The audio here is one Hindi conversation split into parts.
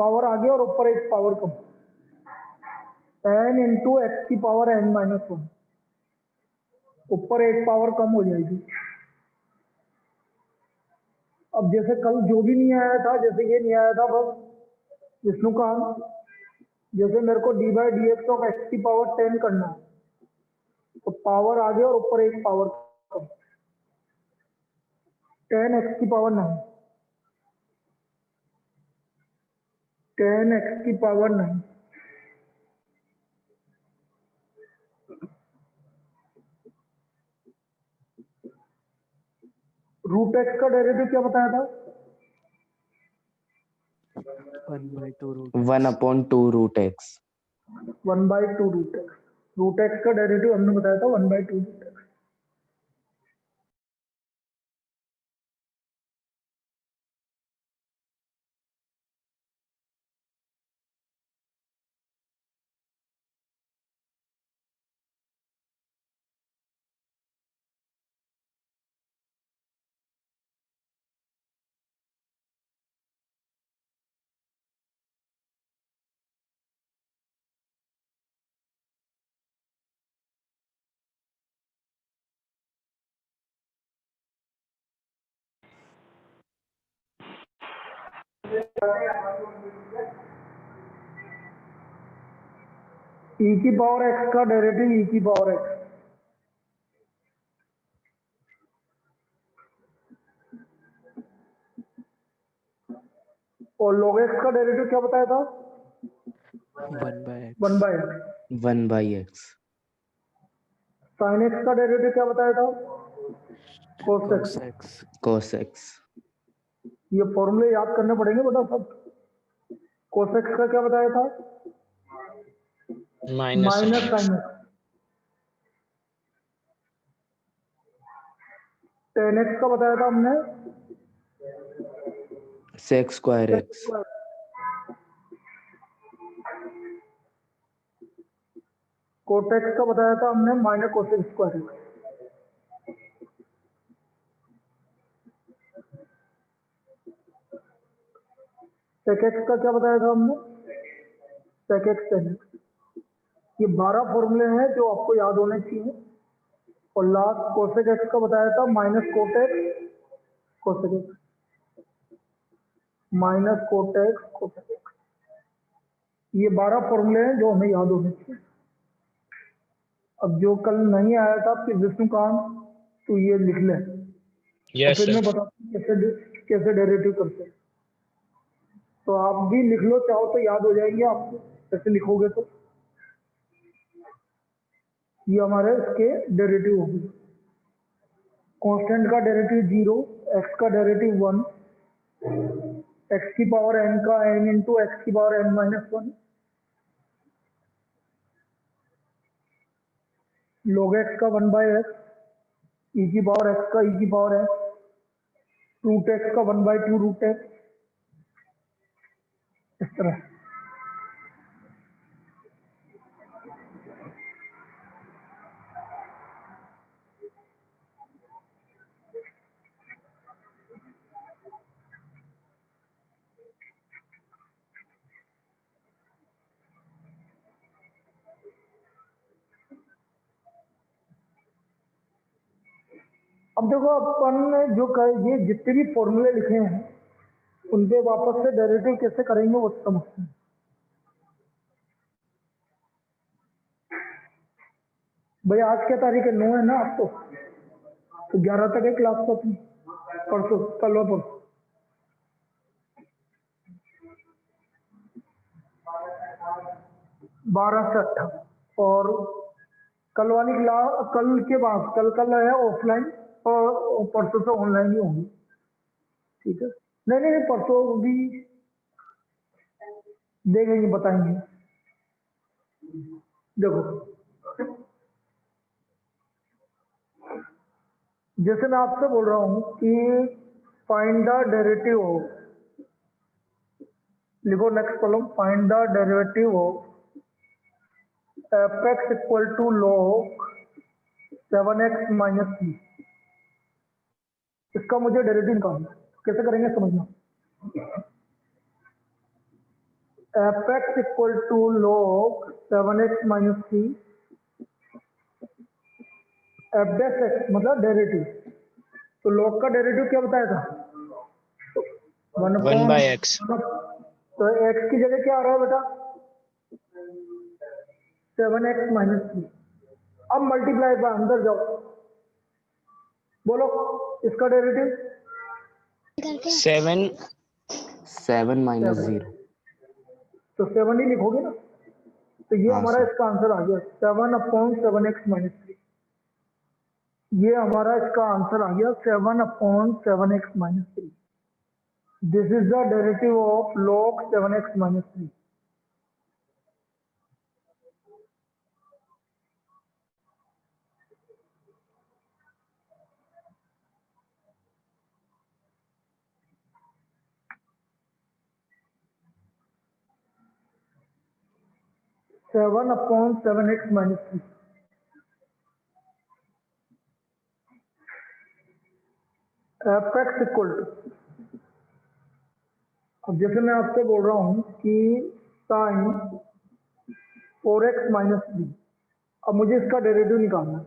पावर आगे और ऊपर एक पावर कम, n इंटू एक्स की पावर n माइनस वन, ऊपर एक पावर कम हो जाएगी। अब जैसे कल जो भी नहीं आया था, जैसे ये नहीं आया था बस विष्णु का, जैसे मेरे को d by d x of x की पावर 10 करना है, तो पावर आगे और ऊपर एक पावर कम, 10 एक्स की पावर 9, 10 एक्स की पावर 9। रूट एक्स का डेरिवेटिव क्या बताया था? 1/2 root x. 1/2 root x. Root x का डेरिवेटिव हमने बताया था 1/2 रूट एक्स। ई की पावर एक्स का डेरिवेटिव ई की पावर एक्स, और log एक्स का डेरिवेटिव क्या बताया था? 1/x। 1/x। साइन एक्स का डेरिवेटिव क्या बताया था? cos x. cos x। ये फॉर्मूले याद करने पड़ेंगे बेटा सब। cos एक्स का क्या बताया था? Minus sine x. tan x का बताया था हमने sec square x। cot x का बताया था हमने minus cosec square x. sec x का क्या बताया था हमने? sec x tan x. ये 12 फॉर्मूले हैं जो आपको याद होने चाहिए। और लास्ट कोसेक एक्स का बताया था minus cot x cosec x, minus cot x cosec x. ये 12 फॉर्मूले हैं जो हमें याद होने चाहिए। अब जो कल नहीं आया था आपके विष्णुकांत, तो ये लिख ले। तो फिर मैं बताता हूँ कैसे डेरिवेटिव करते हैं। तो आप भी लिख लो, चाहो तो याद हो जाएंगे आपको कैसे लिखोगे। तो ये हमारे इसके डेरिवेटिव होगी। कांस्टेंट का डेरिवेटिव 0, एक्स का डेरिवेटिव 1, एक्स की पावर n का n इंटू एक्स की power n minus 1, log x का 1/x, e की पावर x का e की पावर x, रूट एक्स का 1/2 रूट एक्स, इस तरह। अब देखो अपन ने जो ये जितने भी फॉर्मूले लिखे हैं उनके वापस से डेरिवेटिव कैसे करेंगे वो समझते हैं। भाई आज क्या तारीख है? 9 है ना आपको, तो 11 तक है क्लास को अपनी, परसों कल व परसों। बारह से 18 और कल वाली क्लास कल के बाद, कल है ऑफलाइन और परसों से ऑनलाइन ही होगी। ठीक है, नहीं नहीं परसों भी देखेंगे, बताएंगे। देखो जैसे मैं आपसे बोल रहा हूं कि फाइंड द डेरिवेटिव ऑफ, लिखो next column, find the derivative of fx equal to log 7x minus 3। इसका मुझे डेरिवेटिव निकालना, कैसे करेंगे समझना। F x equal to log 7x minus three f dash x मतलब डेरिवेटिव। तो log का डेरिवेटिव क्या बताया था? One one upon by x. तो x की जगह क्या आ रहा है बेटा? 7x minus three. अब मल्टीप्लाई बाय अंदर जाओ, बोलो इसका डेरिवेटिव 7 7 minus 7, 0. तो 7 ही लिखोगे ना। तो ये हाँ हमारा सर। इसका आंसर आ गया 7/7x माइनस थ्री। ये हमारा इसका आंसर आ गया 7/7x minus three. This is the derivative of log 7x minus three. Seven upon seven x minus three. F x equal to, अब जैसे मैं आपसे बोल रहा हूं कि साइन 4x माइनस थ्री, अब मुझे इसका डेरिवेटिव निकालना है।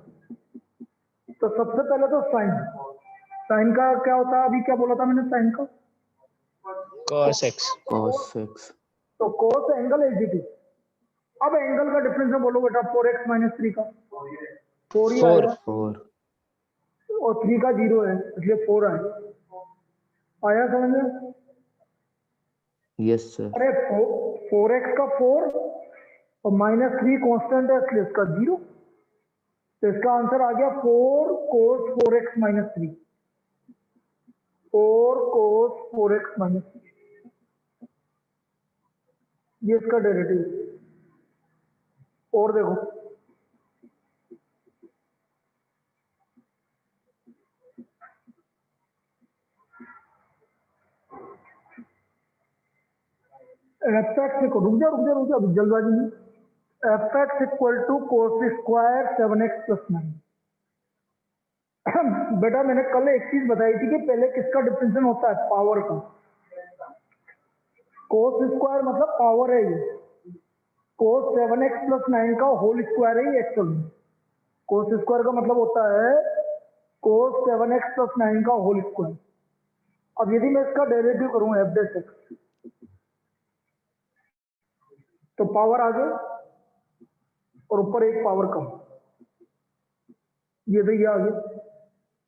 तो सबसे पहले तो साइन, साइन का क्या होता है? अभी क्या बोला था मैंने साइन का? cos x। Cos x. तो कोस एंगल एच डी टी। अब एंगल का डिफरेंस में बोलो बेटा 4x माइनस थ्री का 4 ही 4। आएगा 4. और 3 का 0 है इसलिए 4 आएगा। आया समझ में? Yes sir. अरे 4x का 4 और माइनस थ्री कॉन्स्टेंट है इसलिए इसका 0। तो इसका आंसर आ गया 4 कोस 4x माइनस थ्री। 4 कोस 4x माइनस थ्री, ये इसका डेरिवेटिव। और देखो एफ एक्स को, रुक जा अभी जल्दबाजी में। F x equal to cos square 7x plus 9। बेटा मैंने कल एक चीज बताई थी कि पहले किसका डिफरेंशियल होता है? पावर का। कोस स्क्वायर मतलब पावर है ये। कोस 7x प्लस 9 का होल स्क्वायर है ये एक्चुअल में। कोस स्क्वायर का मतलब होता है कोस 7x प्लस 9 का होल स्क्वायर। अब यदि मैं इसका डेरिवेटिव करूं एफ डैश एक्स, तो पावर आगे और ऊपर एक पावर कम। ये तो ये आगे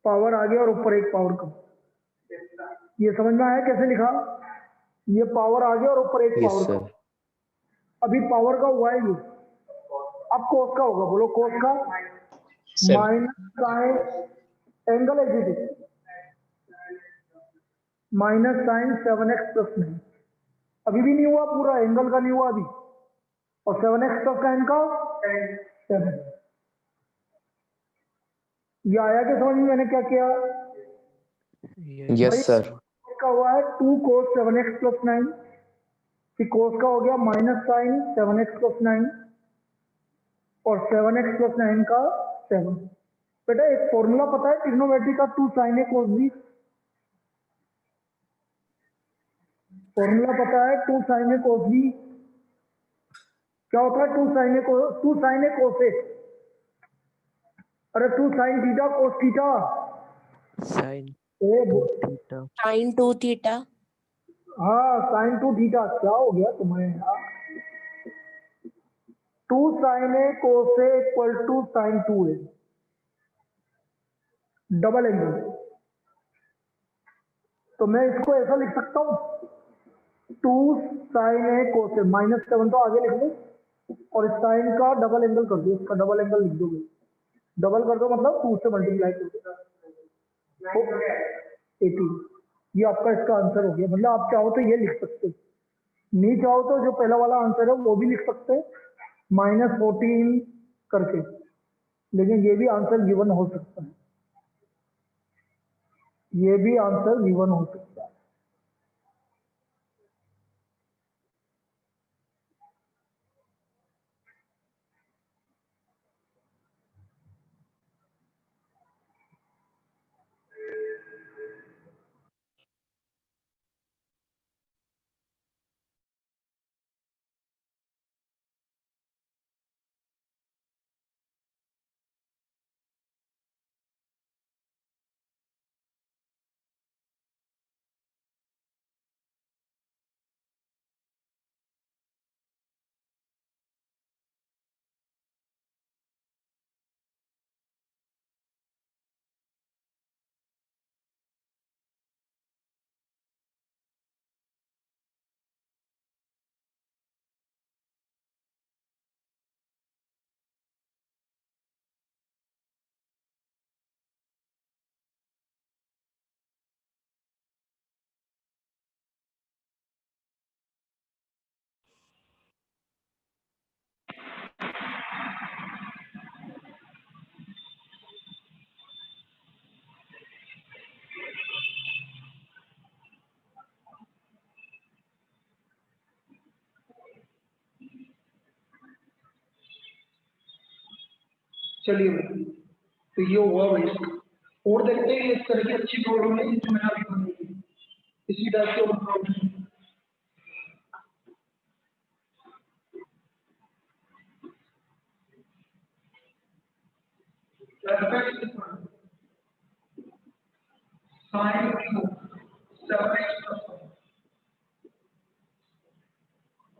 पावर आगे और ऊपर एक पावर कम। ये समझ में आया कैसे लिखा? ये पावर आगे और ऊपर एक Yes पावर sir. कम। अभी पावर का हुआ है ये, अब कोस का होगा, बोलो कोस का। 7। माइनस साइन एंगल है जी, माइनस साइन 7x प्लस 9। अभी भी नहीं हुआ पूरा, एंगल का नहीं हुआ अभी। और 7x प्लस 9 का 7। ये आया कि समझ में मैंने क्या किया? Yes भाई sir. का हुआ है 2 कोस 7x प्लस 9, फिर कोस का हो गया माइनस साइन 7x प्लस 9 और 7x प्लस 9 का 7। बेटा एक फॉर्मूला पता है ट्रिग्नोमेट्री का? 2 sine A cos B. Formula पता है 2 साइन ए कोस बी? क्या होता है 2 sine A cos? 2 sine A cos A, अरे 2 sine theta cos theta. Sin A 2 theta. sin 2 theta. हाँ साइन 2 थीटा। क्या हो गया तुम्हें यार? 2 sine A cos A equal to sine 2 A, double angle. तो मैं इसको ऐसा लिख सकता हूँ 2 साइन ए कोस ए, -7 तो आगे लिख दो और साइन का डबल एंगल कर दो, इसका डबल एंगल लिख दोगे। डबल कर दो मतलब 2 से मल्टीप्लाई कर दो, 18। ये आपका इसका आंसर हो गया। मतलब आप चाहो तो ये लिख सकते हो, नहीं चाहो तो जो पहला वाला आंसर है वो भी लिख सकते हैं -14 करके, लेकिन ये भी आंसर गिवन हो सकता है। ये भी आंसर गिवन हो सकता है। चलिए भाई, तो ये हुआ भाई। और देखते हैं इस तरह की अच्छी प्रॉब्लम है जो मैंने अभी बनाई है, इसी टाइप की और प्रॉब्लम।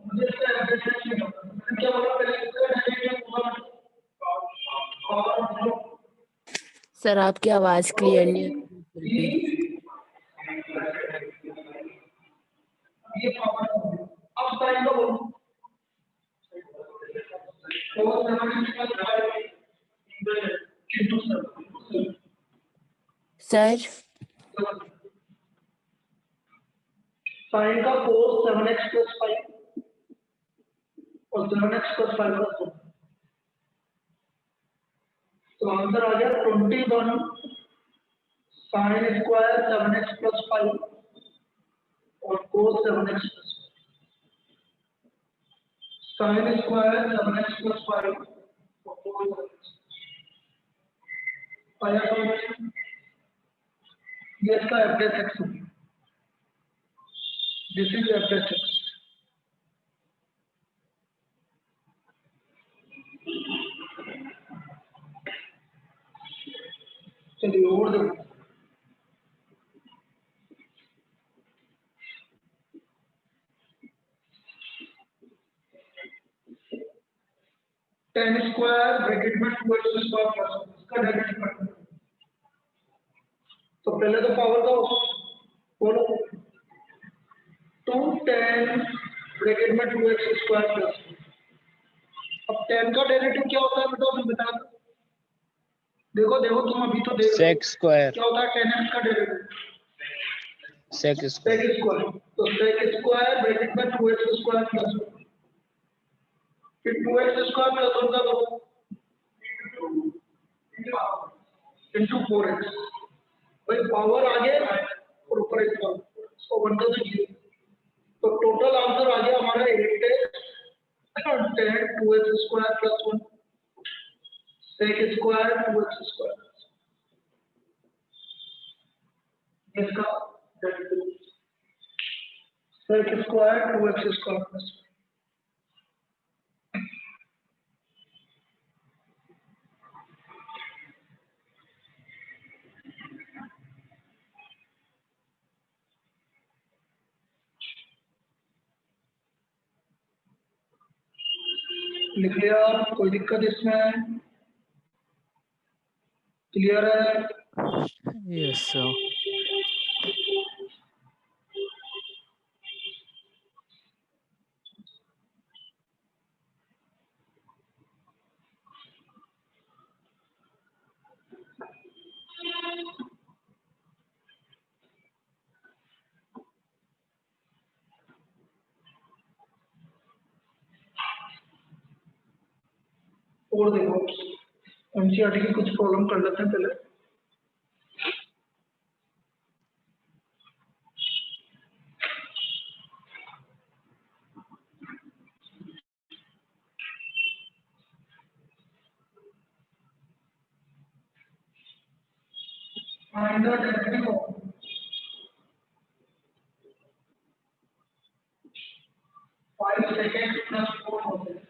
मुझे इसका एड्रेस नहीं पता, मैंने क्या बोला पहले, इसका डेरिवेटिव होगा सर आपकी आवाज क्लियर नहीं है। ये पावर। अब साइन का बोलो, सर साइन का कोस 7x + 5 और 7x + 5 का कोस, तो आंसर आ गया 21 sin स्क्वायर 7x + 5 और कोस 7x + 5। sin स्क्वायर 7x + 5 और कोस 7x। आया समझ? ये इसका f(x) है, दिस इज f(x). चलिए और देखो, tan स्क्वायर ब्रैकेट में 2x स्क्वायर प्लस इसका डेरिवेटिव करना है। तो पहले तो पावर का बोलो, 2 tan ब्रैकेट में 2x स्क्वायर प्लस। अब tan का डेरिवेटिव क्या होता है बेटा, अभी बता दो। देखो देखो तुम अभी तो देख सेक स्क्वायर, क्या होता है tan x का डेरिवेटिव, सेक sec स्क्वायर, स्क्वायर। तो sec स्क्वायर ब्रैकेट में 2x स्क्वायर प्लस, फिर 2x स्क्वायर प्लस होगा तो इंटू 4x। भाई पावर आगे और ऊपर एक पावर, इसको 1 कर दीजिए, तो टोटल आंसर आ गया हमारा 8x tan 2x square plus 1 sec square 2x square. इसका sec square 2x square plus. लिख लिया, कोई दिक्कत इसमें? क्लियर है? Yes, sir. और देखो एनसीईआरटी की कुछ प्रॉब्लम कर लेते हैं पहले। Find the derivative of 5 second plus 4 होते हैं।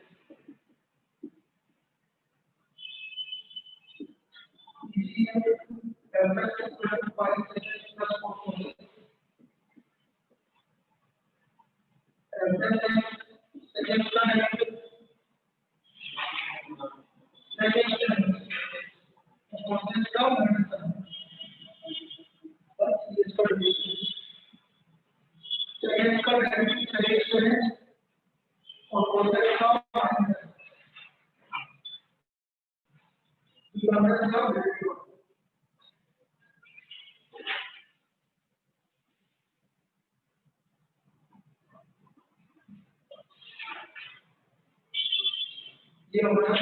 ये हमारा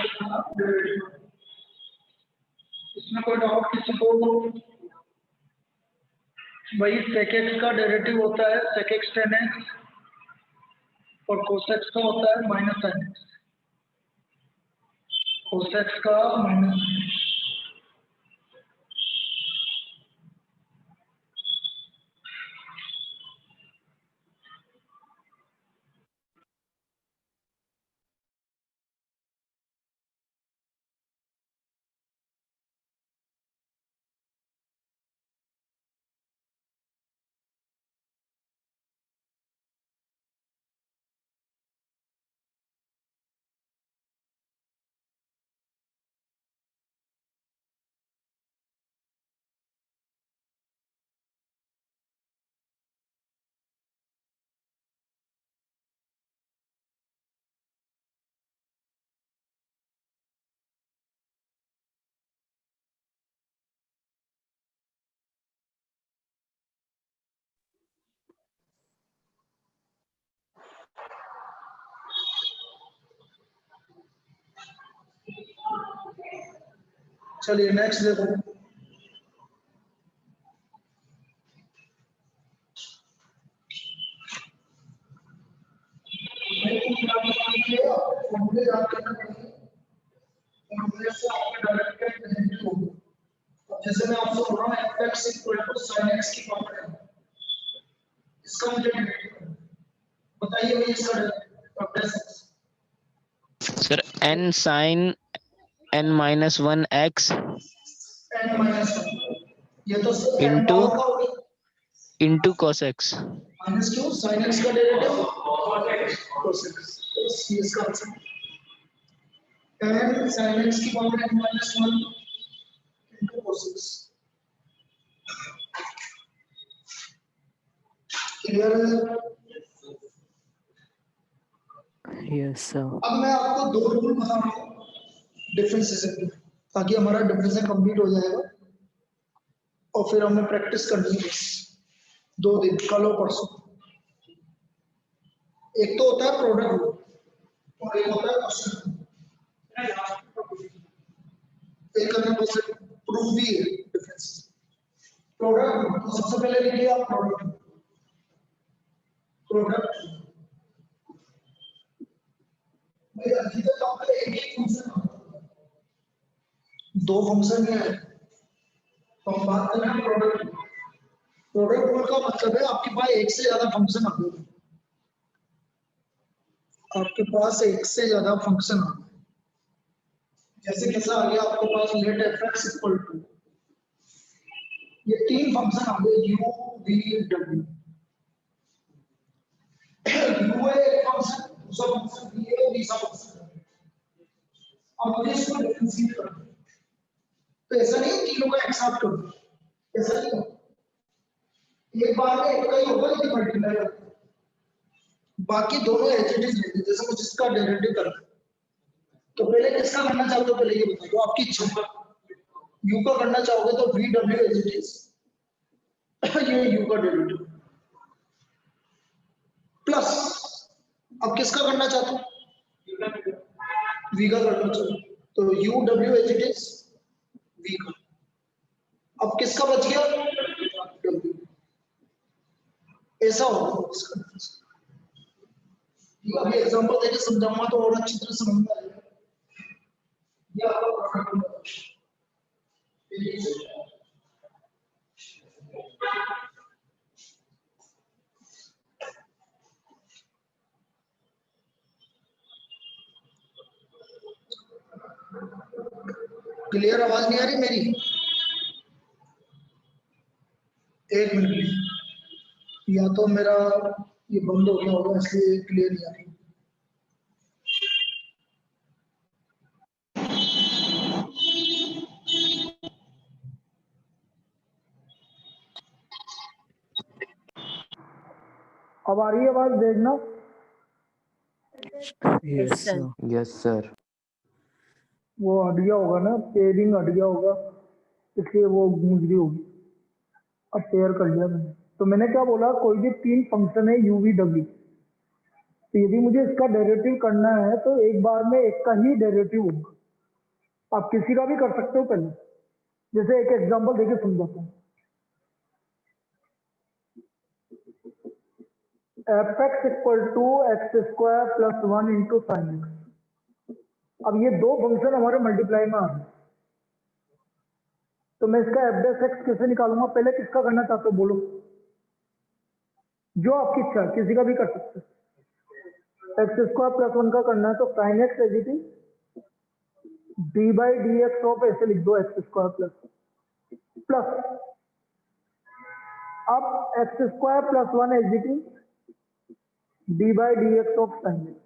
डेरिवेटिव। इसमें कोई डाउट किसी को? वही sec x का डेरिवेटिव होता है sec x tan x और cos x का होता है -sin x। cos x का माइनस चलिए नेक्स्ट देखो फॉर्मूले याद करना पड़ेगा फॉर्मूले से आपका डायरेक्ट डेरिवेटिव होगा अब जैसे मैं आपसे बोल रहा हूँ fx sin x की बात करें इसका मुझे डेरिवेटिव करना है। बताइए भाई इसका derivative sir n sin n minus 1 x n minus ये तो n into पावर का होगा into cos x। माइनस क्यों sin x का डेरिवेटिव cos x ये इसका आंसर n sin x की power n minus 1 into cos x clear है Yes, sir. अब मैं आपको दो रूल बता रहा हूँ डिफरेंशिएशन के ताकि हमारा डिफरेंशिएशन कंप्लीट हो जाएगा और फिर हमें प्रैक्टिस करनी है 2 दिन कल और परसों एक तो होता है प्रोडक्ट रूल और एक होता है क्वेश्चन एक करने बस प्रूफ भी है डिफरेंस प्रोडक्ट तो सबसे पहले लिखिए आप प्रोडक्ट भाई अभी तक आपका एक ही फंक्शन दो फंक्शन है तो हम बात कर रहे हैं प्रोडक्ट रूल का मतलब है आपके पास एक से ज्यादा फंक्शन आ गए आपके पास एक से ज्यादा फंक्शन आ गए जैसे कैसा आ गया आपके पास लेट fx इक्वल टू ये 3 फंक्शन आ गए u v w u है एक फंक्शन दूसरा फंक्शन v है तीसरा फंक्शन अब मुझे इसको डिफरेंशिएट करना है तो ऐसा नहीं है तीनों का एक साथ करो ऐसा नहीं है एक बार में एक का ही होगा लेकिन मल्टीप्लाई होगा बाकी दोनों एज इट इज लेंगे जैसे मुझे इसका डेरिवेटिव करना है तो पहले किसका करना चाहते हो पहले ये बता दो आपकी इच्छा u का करना चाहोगे तो v w as it is ये u का डेरिवेटिव प्लस अब किसका करना चाहते हो v का करना चाहते हो तो u w as it is v का अब किसका बच गया w ऐसा होगा इसका अभी एग्जांपल देके समझाऊंगा तो और अच्छी तरह समझ में आएगा ये आपका प्रोडक्ट क्लियर आवाज नहीं आ रही मेरी एक मिनट या तो मेरा ये बंद हो गया होगा इसलिए क्लियर नहीं आ रही अब आ रही है आवाज देखना Yes, Yes, sir. sir. Yes, sir. वो हट गया होगा ना पेयरिंग हट गया होगा इसलिए वो गूंज रही होगी अब पेयर कर लिया मैंने तो मैंने क्या बोला कोई भी 3 फंक्शन है u v w तो यदि मुझे इसका डेरिवेटिव करना है तो एक बार में एक का ही डेरिवेटिव होगा आप किसी का भी कर सकते हो पहले जैसे एक एग्जांपल देके समझाता हूँ fx equal to x square plus 1 into sine x अब ये दो फंक्शन हमारे मल्टीप्लाई में आ रहे हैं, तो मैं इसका एफ डैश एक्स कैसे निकालूंगा? पहले किसका करना चाहते हो बोलो, जो आपकी इच्छा है, किसी का भी कर सकते हो। एक्स स्क्वायर प्लस 1 का करना है तो sine x as it is d by d x of, ऐसे लिख दो एक्स स्क्वायर प्लस अब x square plus 1 as it is d by d x of sine x.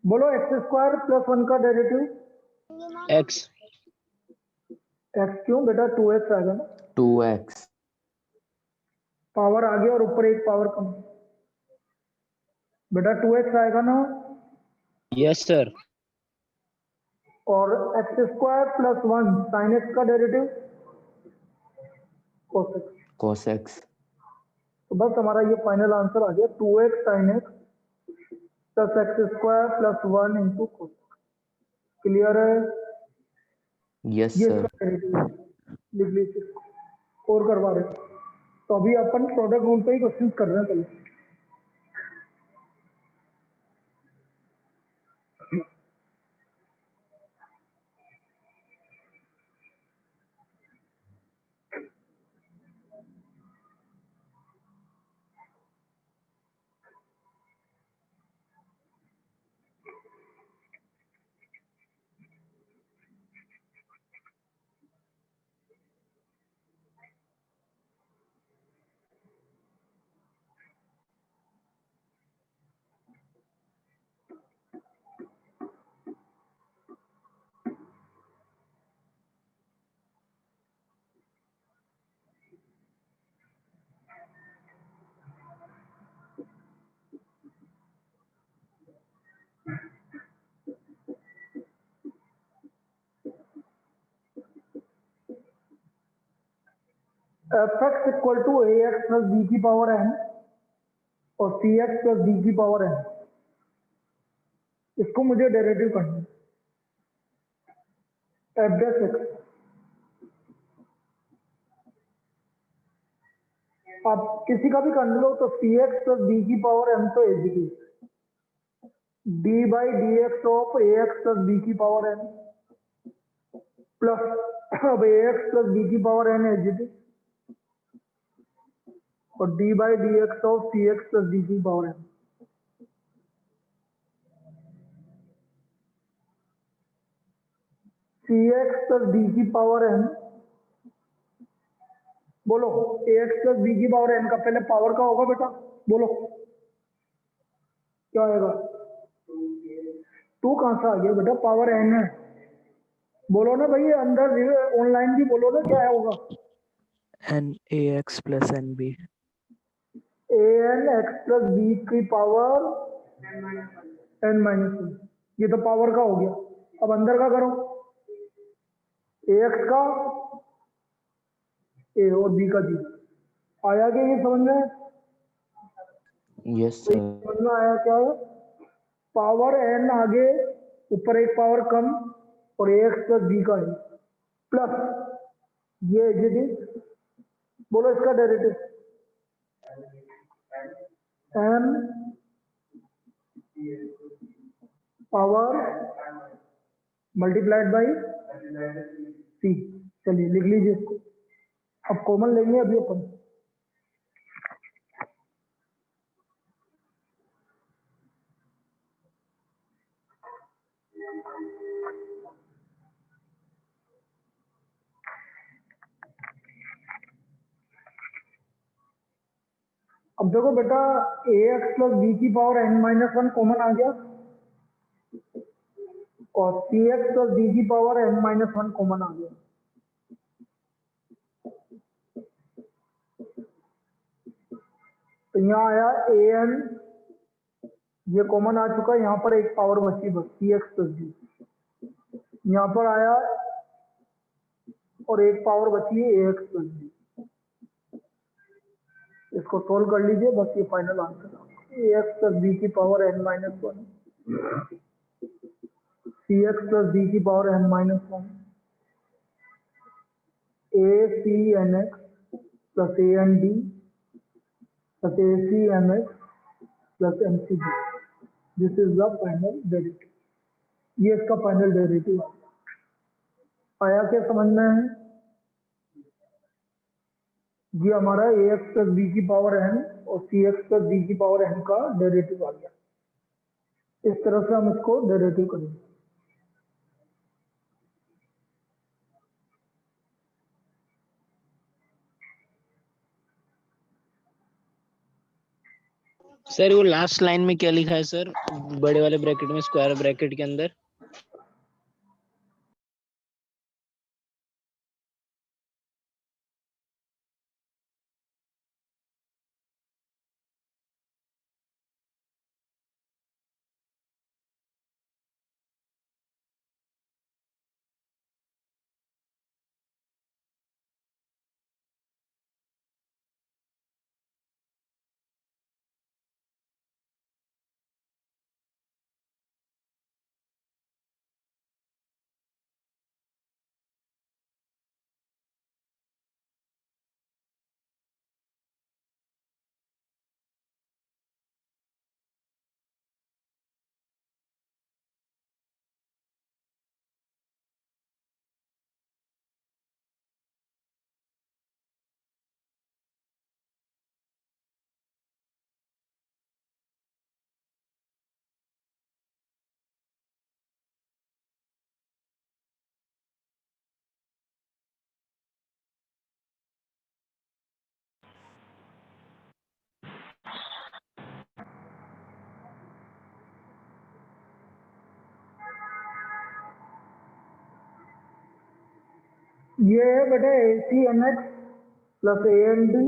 बोलो एक्स स्क्वायर प्लस 1 का डेरिवेटिव एक्स। एक्स क्यों बेटा? 2x आएगा ना, 2x, पावर आगे और ऊपर एक पावर कम, बेटा 2x आएगा ना। Yes sir. और x square plus 1 sine x का derivative cos x। cos x, तो बस हमारा ये फाइनल आंसर आ गया 2x sign x plus x square plus 1 into cos x। Clear है? yes ये sir, इसका डेरिवेटिव है। लिख लीजिए और करवा रहे हैं। तो अभी अपन प्रोडक्ट रूल पे ही क्वेश्चन कर रहे हैं पहले। F x equal to a x plus b की पावर एन और सी एक्स प्लस डी की पावर एन, इसको मुझे डेरिवेटिव करना है। एफ डैश एक्स, आप किसी का भी कर लो तो सी एक्स प्लस बी की पावर एन तो एज की d by d x of a x plus b की पावर एन प्लस अब ए एक्स प्लस बी की पावर एन एज टी और d by d x of c x plus d की power n. C x plus d की पावर एन, बोलो ए एक्स प्लस बी की पावर एन का पहले पावर का होगा बेटा, बोलो क्या आएगा? 2 कहां से आ गया बेटा? पावर एन है, बोलो ना भाई अंदर ऑनलाइन भी बोलो ना क्या होगा? N a x plus n b. A n x plus b की पावर एन माइनस वन, ये तो पावर का हो गया। अब अंदर का करो, ए एक्स का ए और बी का जी। आया क्या ये समझ में? yes sir, समझ में आया क्या है? पावर एन आगे ऊपर एक पावर कम और ए एक्स प्लस बी का है प्लस ये जी, बोलो इसका derivative m power multiplied by c. चलिए लिख लीजिए इसको, अब कॉमन लेंगे अभी अपन। अब देखो बेटा ए एक्स प्लस बी की power n minus one common आ गया और सी एक्स प्लस डी की power n minus one common आ गया। तो यहाँ आया ए एन, ये कॉमन आ चुका है, यहाँ पर एक पावर बची बस सी एक्स प्लस डी, यहाँ पर आया और एक पावर बची है ए एक्स प्लस डी। इसको सोल्व कर लीजिए, बस ये final answer a x plus b की power n minus one c x plus d की power n minus one a c n x plus a n d plus a c m x plus m c d. This is the final derivative, ये इसका फाइनल डेरिवेटिव आया क्या समझ में है? ये हमारा ए एक्स प्लस बी की पावर एन और सी एक्स प्लस डी की पावर एन का डेरिवेटिव आ गया। इस तरह से हम इसको डेरिवेटिव करेंगे। सर वो लास्ट लाइन में क्या लिखा है सर, बड़े वाले ब्रैकेट में, स्क्वायर ब्रैकेट के अंदर? ये है बेटा a c n x plus a n d,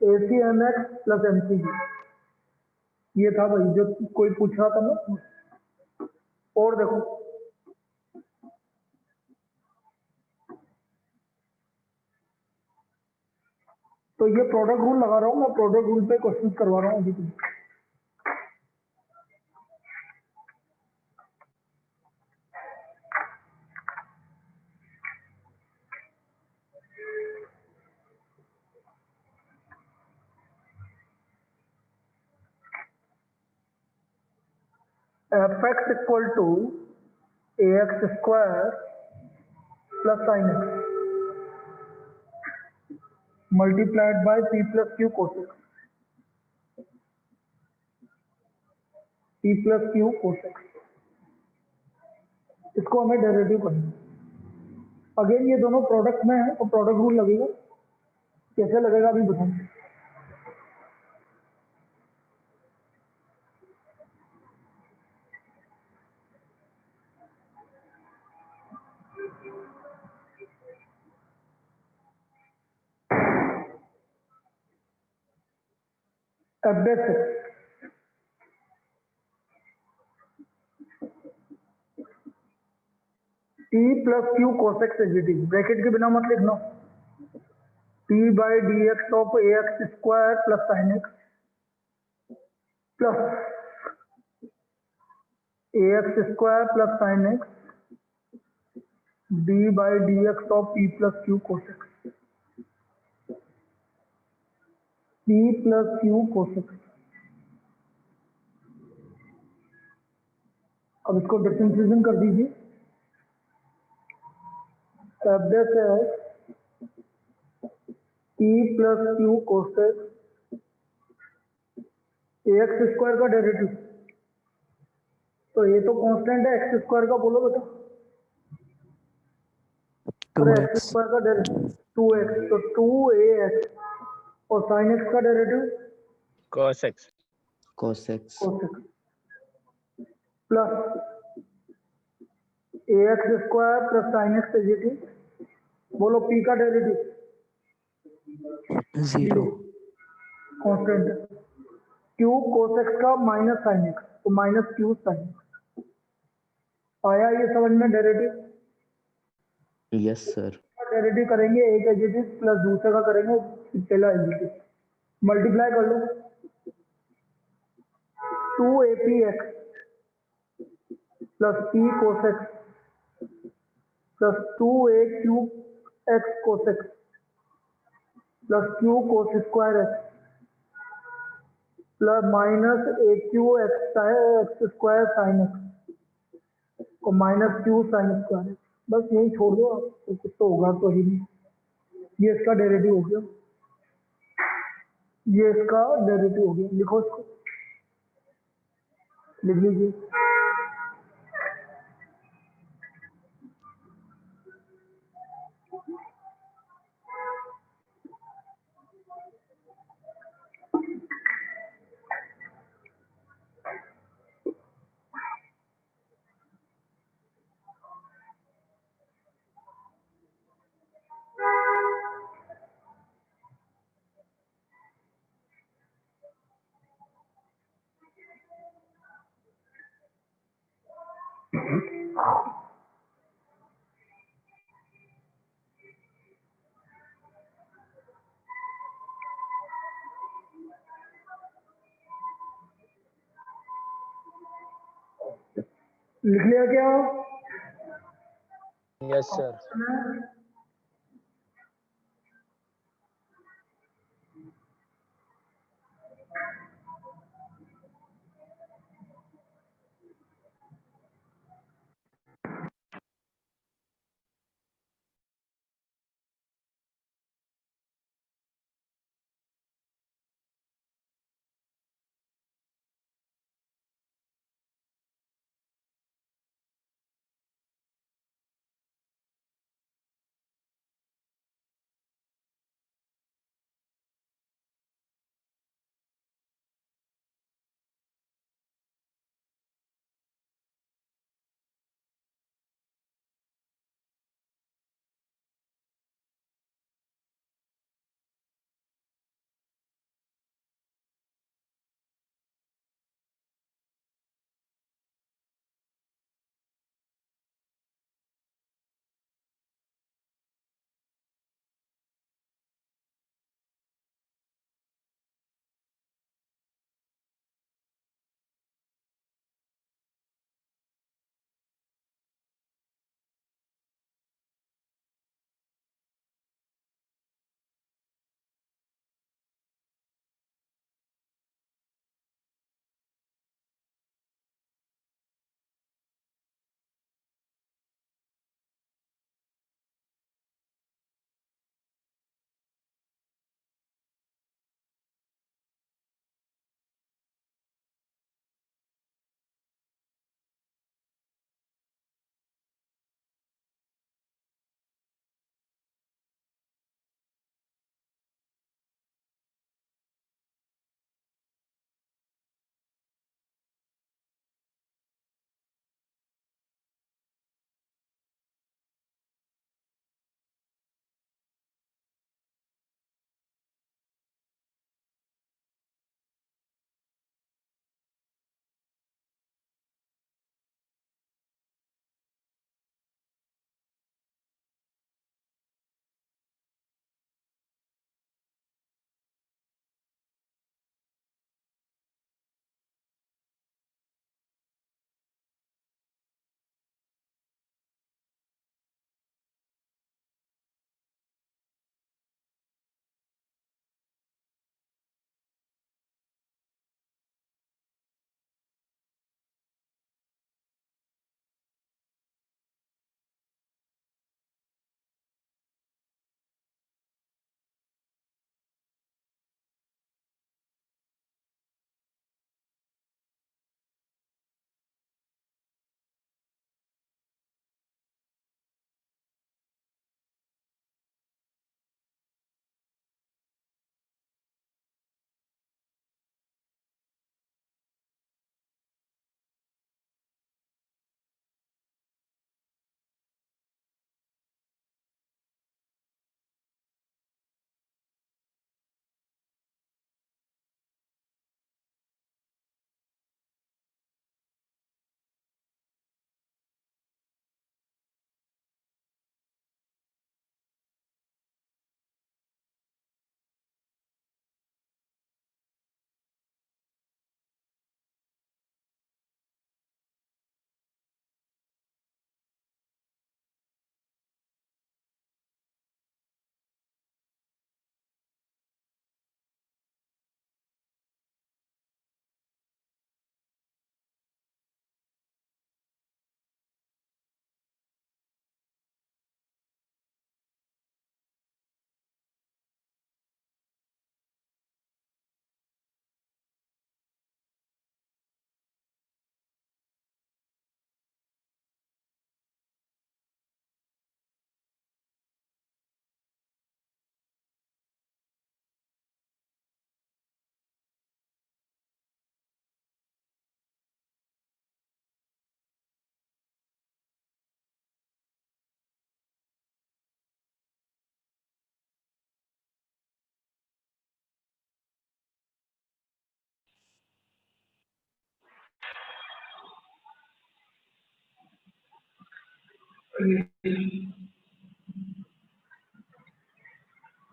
a c n x plus m c d. ये था भाई जो कोई पूछ रहा था ना। और देखो तो ये प्रोडक्ट रूल लगा रहा हूँ मैं, प्रोडक्ट रूल पे क्वेश्चन करवा रहा हूँ अभी तुम। F x equal to a x square plus sine x multiplied by p plus q cos x, p plus q cos x. इसको हमें डेरिवेटिव करना है। अगेन ये दोनों प्रोडक्ट में है तो प्रोडक्ट रूल लगेगा। कैसे लगेगा अभी बताऊँ। F dash t plus q cos x एजीटी, ब्रैकेट के बिना मत लिखना। T by d x of a x square plus sine x plus a x square plus sine x d by d x of p plus q cos x, p plus q cos x. अब इसको डिफरेंशिएशन कर दीजिए। एफ डेस है p plus q cos x a x square का डेरिवेटिव, तो ये तो कांस्टेंट है एक्स स्क्वायर का, बोलो बेटा। अरे एक्स 2x स्क्वायर का डेरिवेटिव 2x, तो 2ax और साइन एक्स का derivative cos x cos x cos x plus a x square plus sine x एजीटी। बोलो पी का डेरिवेटिव 0 कांस्टेंट है। क्यू कोसेक्स का माइनस साइन एक्स, तो माइनस क्यू साइन एक्स। आया ये समझ में डेरिवेटिव? yes sir डेरिवेटिव करेंगे एक एजीटी प्लस दूसरे का करेंगे पहला एजीटी, मल्टीप्लाई कर लो। 2apx plus p cos x plus 2aq cos x plus q cos square x plus minus a q x square sine x और माइनस क्यू साइन स्क्वायर। बस यही छोड़ दो आप, तो कुछ तो होगा तो ही नहीं। ये इसका डेरिवेटिव हो गया, ये इसका डेरिवेटिव हो गया। लिखो इसको, लिख लीजिए। लिख लिया क्या? Yes sir.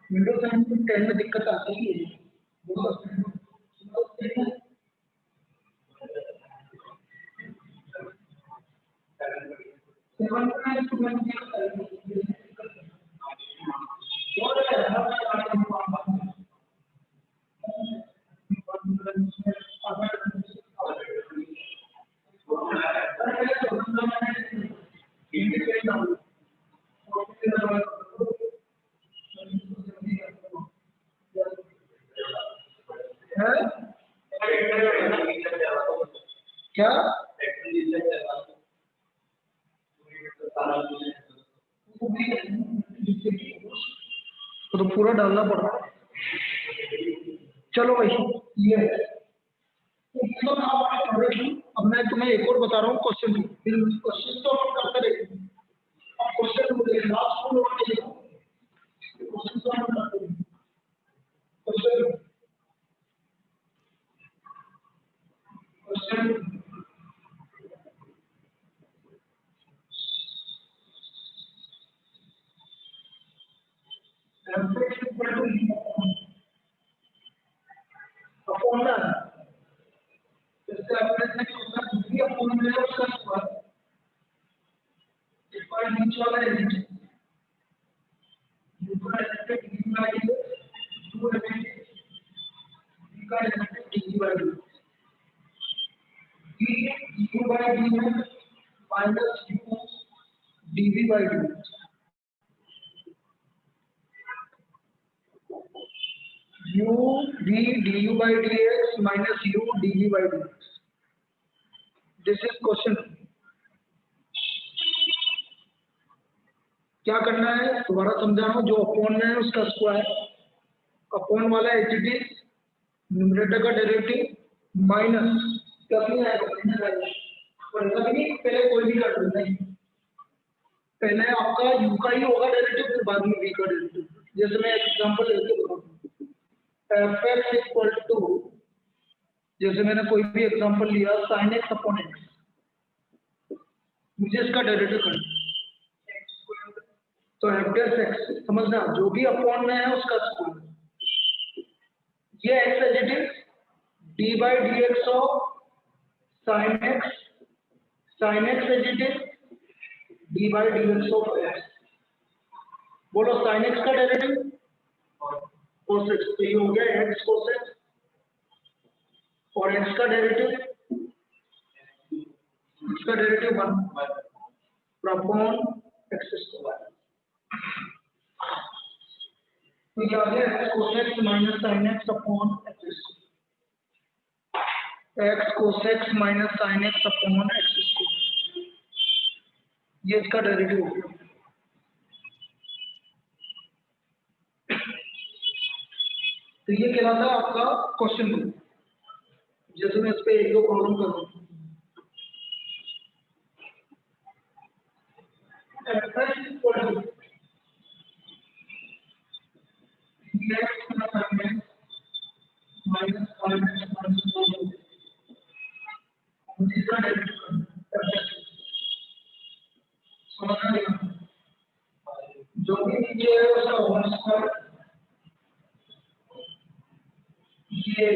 विंडोज 10 में दिक्कत आती है। क्या तो पूरा डालना पड़ा। चलो भाई ये अब मैं तुम्हें एक और बता रहा हूँ क्वेश्चन। क्वेश्चन तो हम करते रहेंगे। Question dv by dx u v du by dx minus u dv by dx. This is question. क्या करना है दोबारा समझा रहा हूँ। जो अपॉन में है उसका स्क्वायर, अपॉन वाला एच डी न्यूमरेटर का डेरिवेटिव माइनस पहले कोई भी कर देना है। पहले आपका u का ही होगा डेरिवेटिव, फिर बाद में v का डेरिवेटिव। जैसे मैं एग्जांपल लेके बताऊं fx इक्वल टू, जैसे मैंने कोई भी एग्जांपल लिया sin x अपॉन x, मुझे इसका डेरिवेटिव करना तो f डैश x, समझना जो भी अपॉन में है उसका स्क्वायर। ये x additive d by dx of sin x additive d by dx of x। बोलो sin x का डेरिवेटिव cos x, तो ये हो गया x cos x, और x का डेरिवेटिव, इसका डेरिवेटिव 1 अपॉन x स्क्वायर। तो ये आ गया x cos x minus sin x upon x square, x cos x minus sin x upon x square. ये इसका डेरिवेटिव हो गया। तो ये कहलाता है आपका क्वेश्चन टू। जैसे मैं इस पे एक दो प्रॉब्लम कर रहा हूँ। जो भी नीचे है उसका होल स्क्वायर, ये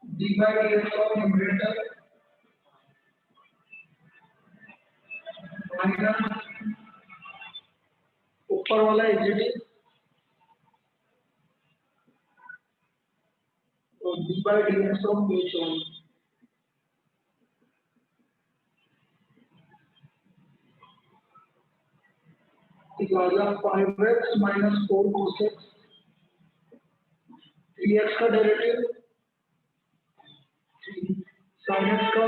d by dx of numerator minus ऊपर वाला एडिटिव तो d by dx ऑफ नीचे वाला। Equal 5x minus 4 cos x, 3x का डेरिवेटिव 3 sin x का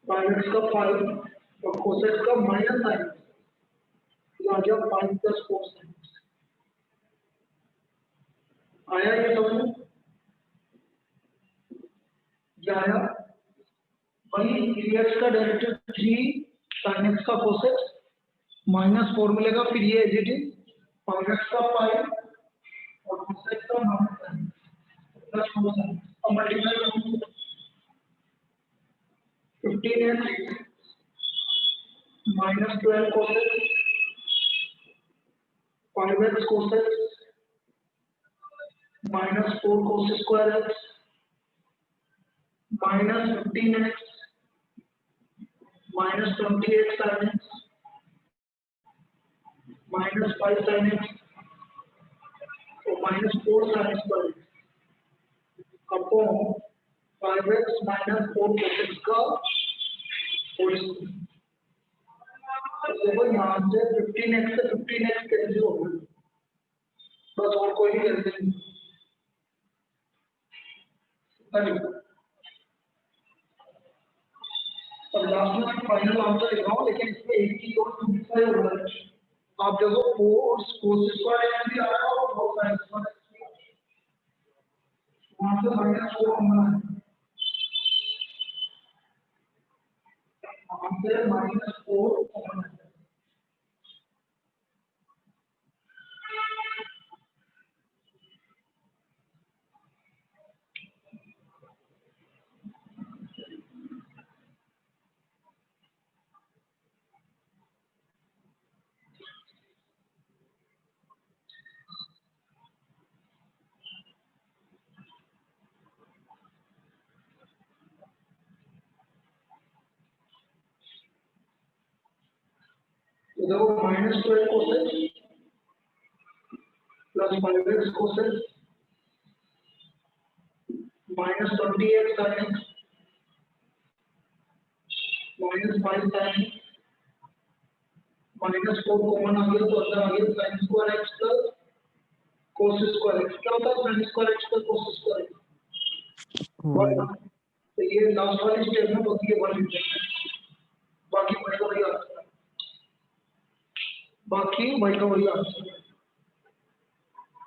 5x का 5 और cos x का माइनस sin x, तो आ गया 5 plus 4 sin x। आया ये समझ में? क्या आया? वही 3x का डेरिवेटिव 3 sin x का cos x माइनस 4 मिलेगा, फिर ये एडिटिव 5x का 5 और cos cosec का माइनस sin प्लस cosec और मल्टीप्लाई करूंगा 15x minus 12 cosec 5x cosec minus 4 cos square x minus 15x minus 20x sin x minus 5 sin x और minus 4 sin square x upon 5x minus 4 cos x का होल स्क्वायर। देखो यहाँ से 15x से 15x कैंसिल हो गया, बस और कोई नहीं कैंसिल नहीं। अब लास्ट में मैं फाइनल आंसर लिख रहा हूँ, लेकिन इसमें एक ही और दूसरा हो रहा है। आप देखो 4 cos स्क्वायर एक्स भी आ रहा है और 4 sin स्क्वायर एक्स भी आ रहा है, वहाँ से -4 होना है, वहाँ से -4 होना है। तो देखो -12 cosec plus 5x cosec minus 20x sin x minus 5 sin x minus 4 common आ गया तो अंदर आ गया sin square x plus cos square x। क्या होता है sin square x plus cos square x? 1। तो ये लास्ट वाली स्टेप में बाकी के 1 लिखते हैं, बाकी वही का वही आंसर है, बाकी वही का वही आंसर है।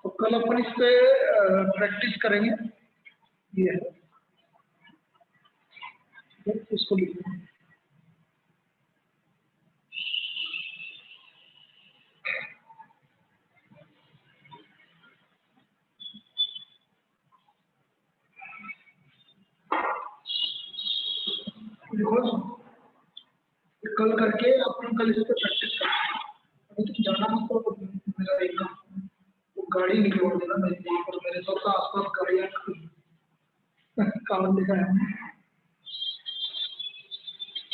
तो कल अपन इस पे प्रैक्टिस करेंगे। ये इसको लिखना कल करके अपन कल इस पे प्रैक्टिस करेंगे। अभी तो जाना मत, तो मेरा एक काम वो गाड़ी निकलवा देना मेरे, वहाँ पर मेरे सबसे आसपास गाड़ियाँ काम दिखा है।